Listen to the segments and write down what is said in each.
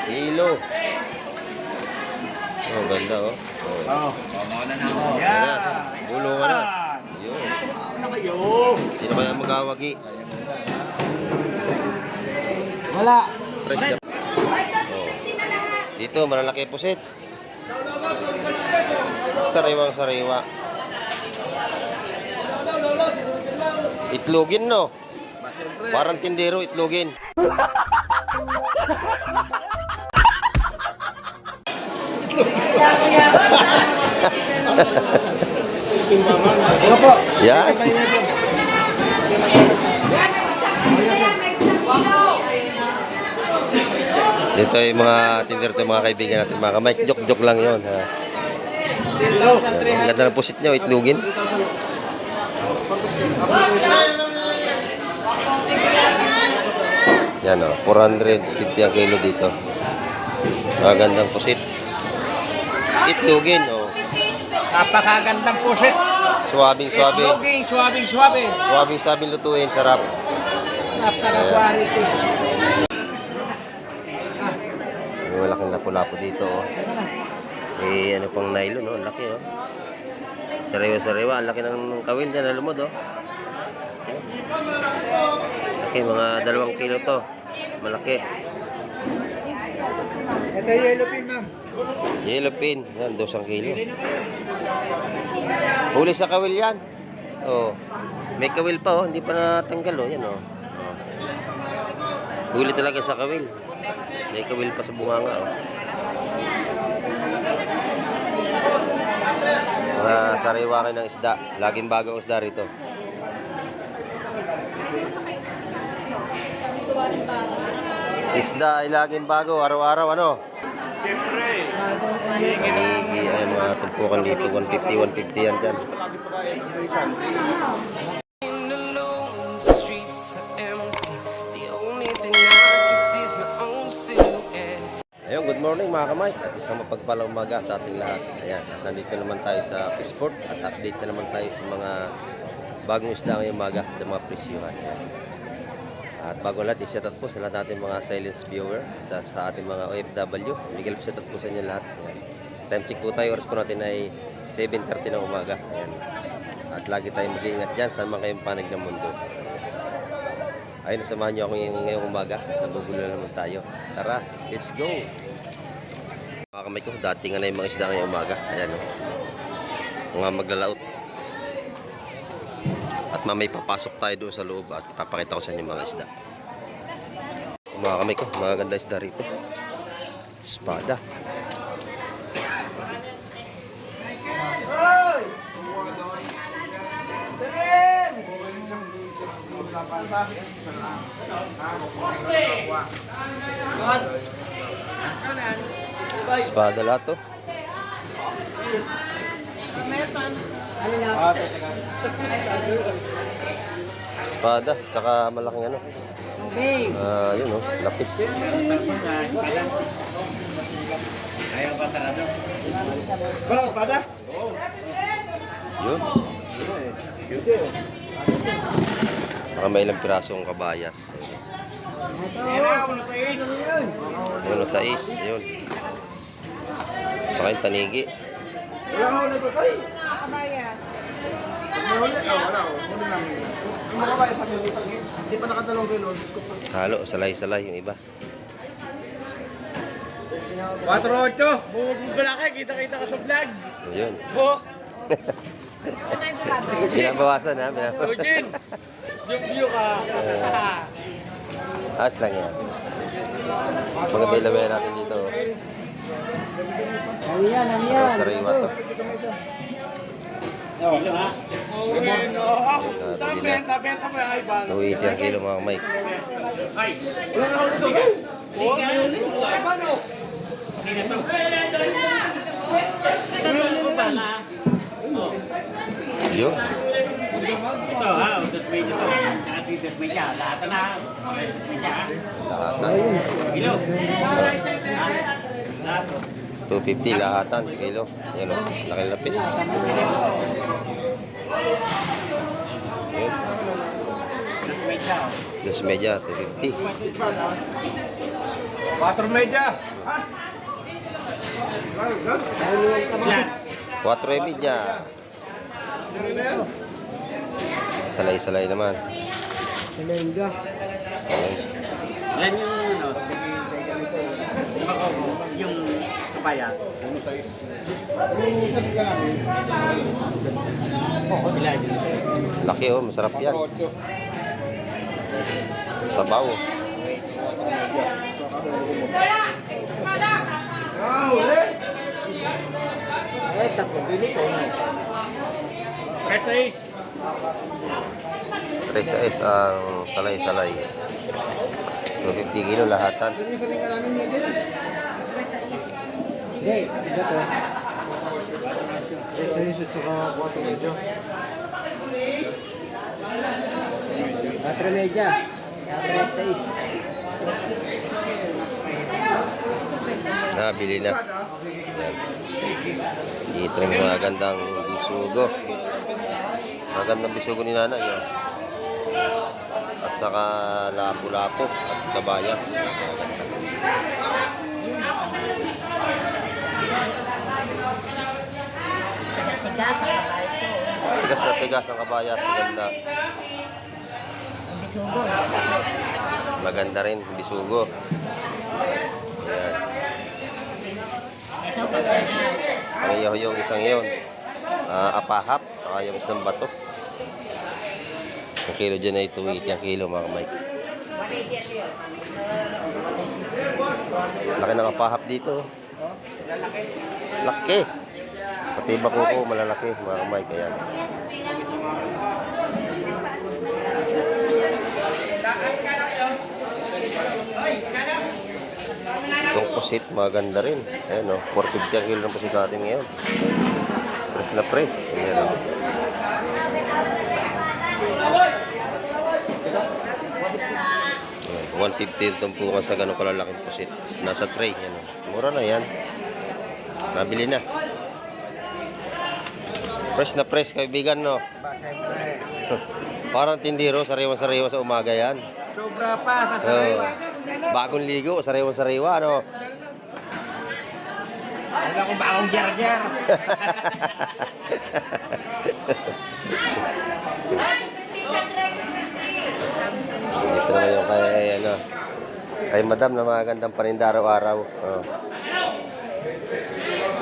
Kilo. Oh, ganda oh. Oo. Mauna na ako. Yeah. Ulo ka na. Yun. Ano kayo? Sino kaya magawagi? Wala. Fresh na. Oh. Dito, malalaki pusit. Sariwang sariwa. Itlogin, no? Parang tindero, itlogin. Yan. Dito yung mga tindero, mga kaibigan natin, mga kamay. Joke-joke lang yun. Ha? Ang ganda ng pusit nyo, itlogin. Yan o, 450 ang kilo dito. Magandang pusit. Itlogin o. Napakagandang pusit. Suwabing-suwabe. Itlogin, suwabing-suwabe. Suwabing-sabing lutuin, sarap. Napaka-quality. May malaking lapu-lapu dito o. Eh, ano pang nylon o, ang laki o. Sariwa-sariwa, ang laki ng kawil dyan, alam mo do. Laki, mga 2 kilo to. Malaki. Ito yung yellow pin, ma'am. Yellow pin, yan, 2 kilo. Huli sa kawil yan. Oh, may kawil pa oh, hindi pa natanggal oh, yan oh. Huli talaga sa kawil. May kawil pa sa bunganga oh. Mga sariwa kayo ng isda. Laging bagong isda rito. Isda ay laging bago, araw-araw ano? Siyempre. Ay mga tumpukan dito, 150 yan dyan. Ayun, good morning mga kamay. At isang mapagpalang umaga sa ating lahat. Ayan, at nandito naman tayo sa Fishport at update na naman tayo sa mga bagong isda ngayong umaga sa mga presyuhan. At bago lahat, i-shoutout po sa lahat natin mga silence viewer at sa ating mga OFW. Legal shoutout po sa inyo lahat. Ayan. Time check po tayo, oras po natin ay 7:30 ng umaga. Ayan. At lagi tayong mag-iingat dyan saan man kayong panig ng mundo. Ayun, samahan nyo ako ngayong umaga. Nabubula naman tayo. Tara, let's go! Mga kamay ko, dating na yung mga isda ngayong umaga. Ayan o. Mga maglalaot. At mamay papasok tayo doon sa loob at ipapakita ko sa inyo mga isda. Mga kamay ko, magaganda isda rito. Espada. Espada lahat to. Espada, tsaka malaking ano. Yun oh, lapis. Ayaw ba tarado? Bala, espada? Yun. Saka may ilang pirasong kabayas. Yun, sa is. Yun. Saka yung tanigi. Wala ako na ito tayo. Kabayas. Wala ako. Muna namin. Yung mga kabayas sabi mo, hindi pa nakatalong kilo. Halo, salay-salay yung iba. 4-8. Bumubog ka lang kayo. Kita-kita ka sa vlog. Yun. Bo. Pinabawasan ha. Pinabawasan. Ujin. Yung view ka. Ayos lang yan. Maganda yung labayan natin dito. Ano yan? Sariwa to. Kilo ha? Okay, no. Saan benta? Benta mo yung iPad. 280 ang kilo mga kamay. Ay. Wala na ako nito. Hindi ka yun. Ay, paano? Hindi na to. Ito ko pala. Yun. Ito ha, utos medyo to. Tsaka titos medyo. Lahat na. Medyo ha. Lahat na. Kilo. Lahat. 250 lahatan kilo. Yan o, laki lapis. Yun. Utos medyo. Dos media, 250. 4 media. Ilan? 4.30. Salay-salay naman. Talengga. Ayan. Ilan yung ano? Yung kapayas. Ilan? Laki oh, masarap yan. Sabaw. Tatlong kilo ko. Press 3 ang salay-salay. 250 kilo lahatan. Hindi, iba to. Patro media. Patro 6. Bili na. Ayan. Dito rin mga gandang bisugo. Magandang bisugo ni nanay. Oh. At saka lapu-lapu at kabayas. Tigas na tigas ang kabayas. Ganda. Bisugo. Maganda rin bisugo. Ayan. Ito pa na. Ang yung isang yun. Apahap. Saka yung isang bato. Ang kilo dyan ay 280 ang kilo mga kamay. Laki ng apahap dito. Laki. Pati bakuko malalaki mga kamay. Kaya itong pusit maganda rin. Ayan o. 450 ang kilo ng pusit natin ngayon. Press na press. Ayan o. Ayan, 150 itong pukan sa ganun kalalaking pusit. Nasa tray. Ayan o. Mura na yan. Mabili na. Press na press kaibigan no. Parang tindiro, sariwa-sariwa sa umaga yan. Sobra pa sa sariwa. Bagong ligo, sariwa-sariwa ano. Wala ko bagong jar-jar. Ito naman yung kay madam na magandang paninda araw-araw. Oh.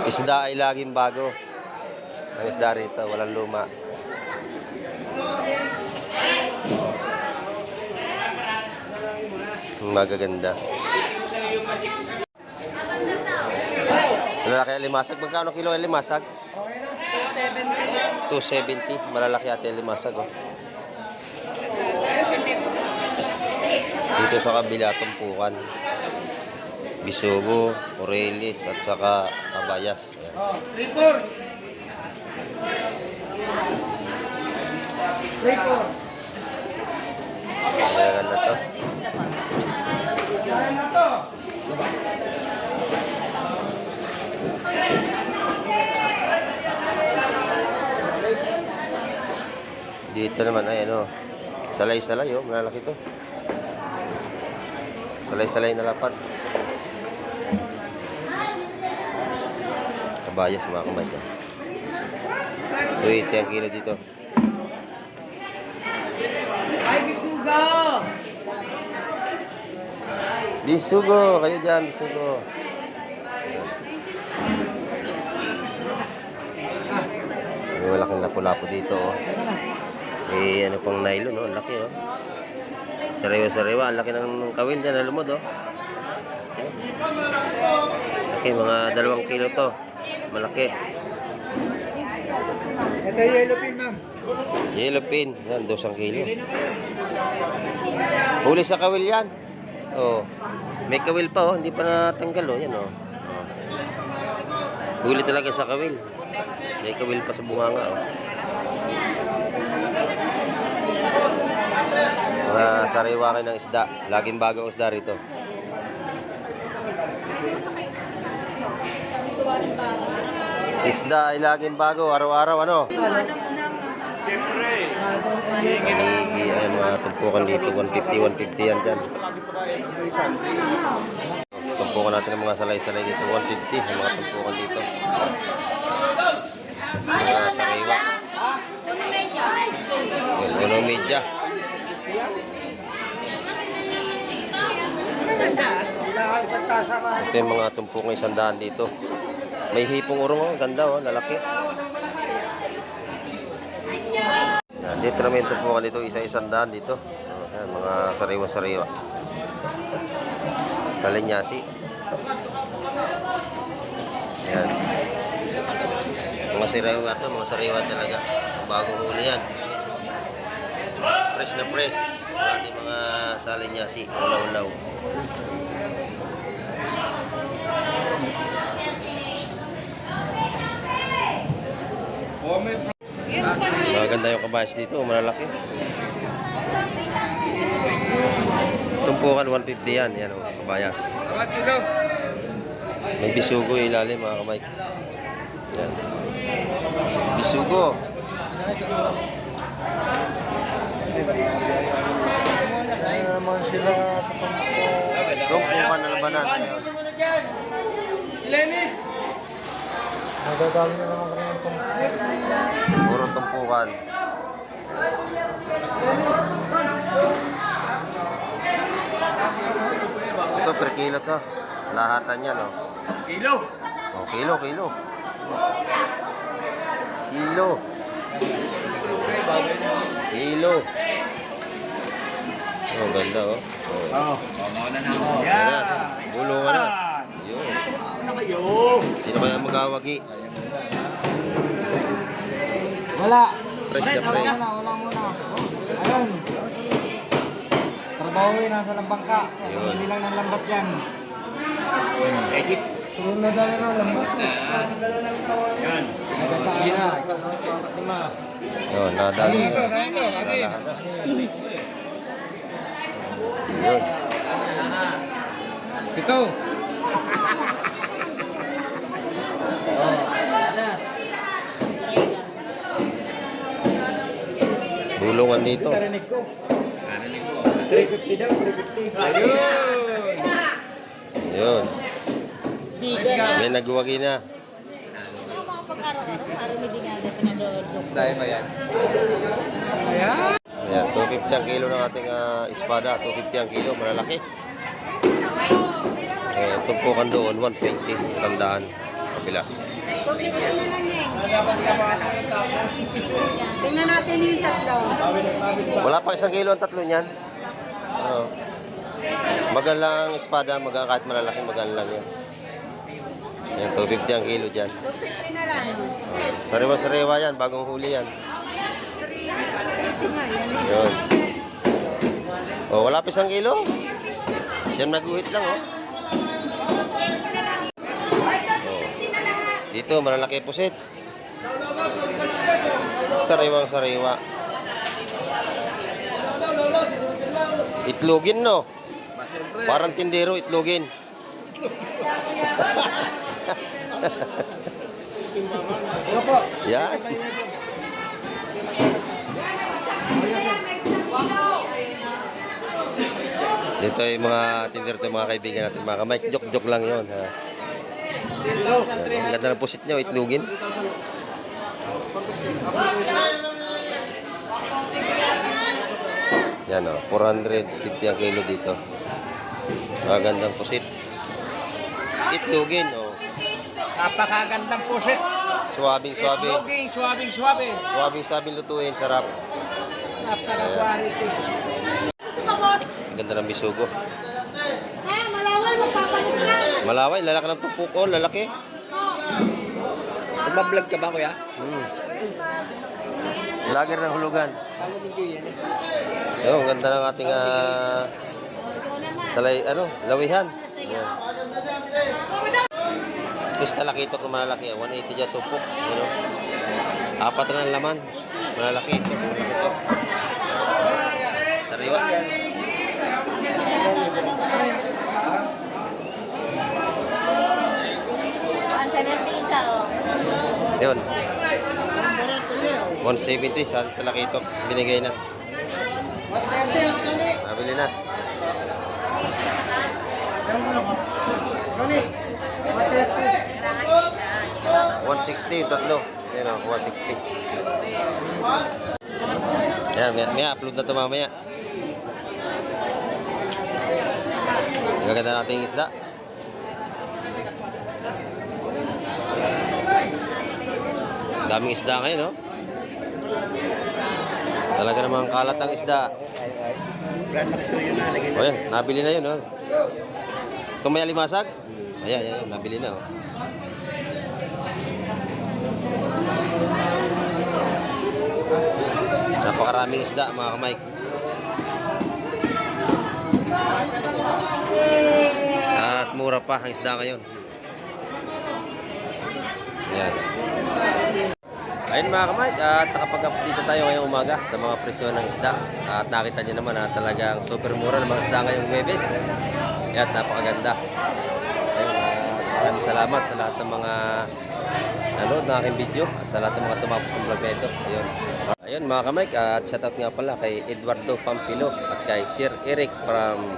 Isda ay laging bago. Ang isda rito, walang luma. Magaganda. Malalaki ang limasag. Magkano kilo ang limasag? 270. Malalaki ate ang limasag. Oh. Dito sa kabila, tumpukan. Bisugo, orelis, at saka kabayas. Ayan. Ayan na to. Dito naman ay ano, salay-salay oh, malalaki to. Salay-salay na lapat. Kabayas mga kamay ko. 280 ang kilo dito. Ay, bisugo! Bisugo, kayo dyan, bisugo. May malaking lapu-lapu dito oh. Eh, ano pang nylon, oh. Ang laki, oh. Sariwa-sariwa. Ang laki ng kawil dyan, nalumod, oh. Laki, mga 2 kilo to. Malaki. Ito yung yellow pin, ma'am. Yellow pin. Yan, 2 kilo. Huli sa kawil yan. Oh. May kawil pa, oh. Hindi pa natanggal, oh. Yan, oh. Huli talaga sa kawil. May kawil pa sa bunganga, oh. Mga sariwa kayo ng isda. Laging bagong isda rito. Isda ay laging bago. Araw-araw ano? Siyempre. Ay mga tumpukan dito. 150 yan dyan. tumpukan natin ng mga salay-salay dito. 150 ang mga tumpukan dito. Mga sariwa. Uno media. Ito yung mga tumpukang 100 dito. May hipong urong, oh. Ganda, oh. Lalaki. Yan, dito namin tumpukan dito. Isa-100 dito. Yan, mga sariwa-sariwa. Sa linyasi. Yan. Mga sariwa ito. Mga sariwa talaga. Bagong huli yan. Fresh na fresh. Ating mga sa linyasi. Ulaw-ulaw. Maganda yung kabayas dito, malalaki. Tumpukan 150 yan, yan o, kabayas. May bisugo yung ilalim mga kamay. Yan. Bisugo. naman sila sa Tumpukan na labanan. Ayun. Nagagawa na naman kami ng pang... Puro tumpukan. Ito per kilo to. Lahatan yan, oh. Kilo. Oh, kilo. Kilo. Oh, ganda, oh. Oo. Mauna na ako. Yan. Bulungan na. Yun. Ano kayo? Sino kaya magawagi? Wala. Fresh na fresh. Wala muna. Ayun. Trabaho yun, nasa lambangka. Yun. Hindi lang ng lambat yan. Edit. Tulong na dala ng lambat. Yan. Nagasaan na. Isa sa 45. Yun, nadali. Nadalahan na. Yun. Ito. Bulungan dito. Narinig ko. 350 daw, 350. Ayun. Yun. Diga na. May nagwagi na. Ano mga pagkaraw-araw? Parang hindi nga na pinadodok. Dahil ba yan? Ayan. Ayan, 250 ang kilo ng ating espada. 250 ang kilo, malalaki. Tumpukan doon, 120. 100. Kapila. Tingnan natin yung tatlo. Wala pa 1 kilo ang tatlo niyan. Oo. Magal lang ang espada, kahit malalaki, magal lang yan. Ayan, 250 ang kilo dyan. 250 na lang. Sariwa-sariwa yan, bagong huli yan. 350 nga yan. Yun. Oh, wala pa 1 kilo. Siyam naguhit lang, oh. Dito, malalaki pusit. Sariwang-sariwa. Itlogin, no? Parang tindero, itlogin. Yan. Dito yung mga tindero, yung mga kaibigan natin, mga kamay. Joke-joke lang yun, ha? Ang ganda ng pusit nyo, itlogin. Yan, o, 450 ang kilo dito. Magandang pusit. Itlogin, o. Napakagandang pusit. Suwabing-suwabe. Itloging, suwabing-suwabe. Suwabing-suwabe lutuin, sarap. Napaka-quality. Gusto mo, boss? Ang ganda ng bisugo. Ha? Malawal, magpapalit lang. Malaway, lalaki ng tupok, oh, lalaki. Magbablog ka ba, kuya? Lager ng hulugan. Ano din ko yan eh. Ayun, ang ganda ng ating salay, lawihan. Ayan. Tapos talakitok na malalaki, 180 dyan tupok. Apat na ang laman, malalaki. Ito. Sariwa. Ang 70 oh. Yun. 170 sa talakitok, binigay na. Nabili na. 160 yung tatlo. Yan o, 160. Yan, may upload na ito mamaya. Gaganda natin yung isda. Daming isda ngayon, no? Talaga namang kalat ang isda. Brand Max to yun na. Lagay O yan, nabili na yun, no? Itong may alimasag? Ayan, ayan, nabili na, oh. Napakaraming isda, mga kamay. At mura pa ang isda ngayon. Ayan. Ayun mga kamay, at nakapag-update tayo ngayong umaga sa mga presyo ng isda. At nakita nyo naman na talagang super mura ng mga isda ngayong Huwebes. At napakaganda. Ayun, maraming salamat sa lahat ng mga nanood ng aking video at sa lahat ng mga tumapos ng vlog na ito. Ayun. Ayun mga kamay, at shoutout nga pala kay Eduardo Pampilo at kay Sir Eric from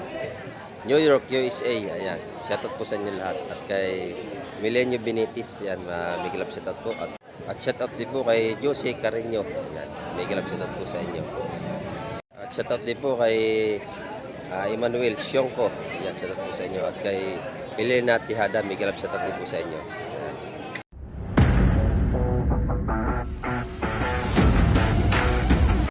New York, USA. Ayan, shoutout po sa inyo lahat. At kay Milenio Benitez, yan, may kilap shoutout po. At shoutout din po kay Jose Carreño. Yan, may kilap shoutout po sa inyo. At shoutout din po kay Emmanuel Sionco. Yan, shoutout po sa inyo. At kay Elena Tihada, may kilap shoutout din po sa inyo.